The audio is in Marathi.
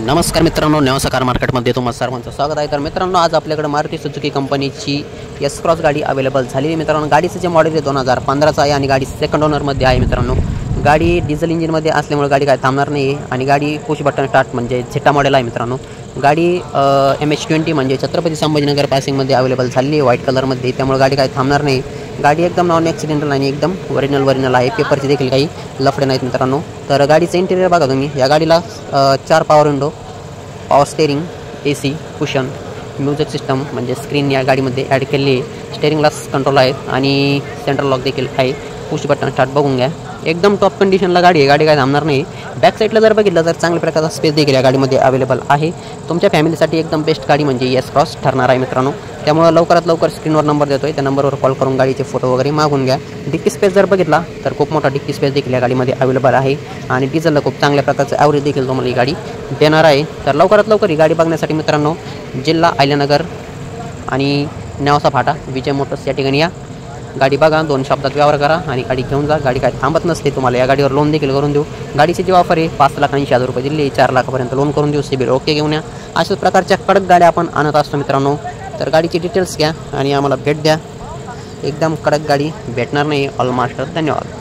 नमस्कार मित्रांनो, नेवासा कार मार्केटमध्ये तुम्हाला सर्वांचं स्वागत आहे। तर मित्रांनो, आज आपल्याकडे मारुती सुझुकी कंपनीची एस क्रॉस गाडी अवेलेबल झाली आहे। मित्रांनो, गाडीचं जे मॉडेल आहे 2015चं आहे आणि गाडी सेकंड ओनरमध्ये आहे। मित्रांनो, गाडी डिझेल इंजिनमध्ये असल्यामुळे गाडी काय थांबणार नाही आहे आणि गाडी पुश बटन स्टार्ट म्हणजे झेटा मॉडेल आहे। मित्रांनो, गाडी MH20 म्हणजे छत्रपती संभाजीनगर पासिंगमध्ये अवेलेबल झाली आहे व्हाईट कलरमध्ये, त्यामुळे गाडी काय थांबणार नाही। गाडी एकदम नॉन ॲक्सिडेंटल आणि एकदम ओरिजिनल आहे। पेपरचे देखील काही लफडे नाहीत मित्रांनो। तर गाडीचं इंटेरियर बघा तुम्ही, या गाडीला 4 power window, power steering, AC, cushion, music system म्हणजे स्क्रीन या गाडीमध्ये ॲड केलेली आहे। स्टेअरिंगला कंट्रोल आहे आणि सेंट्रल लॉक देखील आहे। पुश बटन स्टार्ट बघून घ्या, एकदम टॉप कंडिशनला गाडी आहे। गाडी काय थांबणार नाही। बॅक साईडला जर बघितलं तर चांगल्या प्रकारचा स्पेस देखील या गाडीमध्ये अवेलेबल आहे। तुमच्या फॅमिलीसाठी एकदम बेस्ट गाडी म्हणजे एस क्रॉस ठरणार आहे मित्रांनो। त्यामुळे लवकरात लवकर स्क्रीनवर नंबर देतोय, त्या नंबरवर कॉल करून गाडीचे फोटो वगैरे मागून घ्या। डिक्की स्पेस जर बघितला तर खूप मोठा डिक्की स्पेस देखील या गाडीमध्ये अवेलेबल आहे आणि डिझेलला खूप चांगल्या प्रकारचं ॲव्हरेज देखील तुम्हाला ही गाडी देणार आहे। तर लवकरात लवकर ही गाडी बघण्यासाठी मित्रांनो, जिल्हा अहिल्यानगर आणि नेवासा फाटा विजय मोटर्स या ठिकाणी या। गाडी बघा, 2 शब्दात व्यवहार करा आणि गाडी घेऊन जा। गाडी काय थांबत नसते, तुम्हाला या गाडीवर लोन देखील करून देऊ। गाडीची जी ऑफर आहे 5,80,000 रुपये दिली, 4 लाखापर्यंत लोन करून देऊ। सिबिल ओके घेऊन या। अशाच प्रकारच्या कडक गाड्या आपण आणत असतो मित्रांनो। तर गाडीची डिटेल्स घ्या आणि आम्हाला भेट द्या। एकदम कडक गाडी भेटणार नाही ऑल मास्टर। धन्यवाद।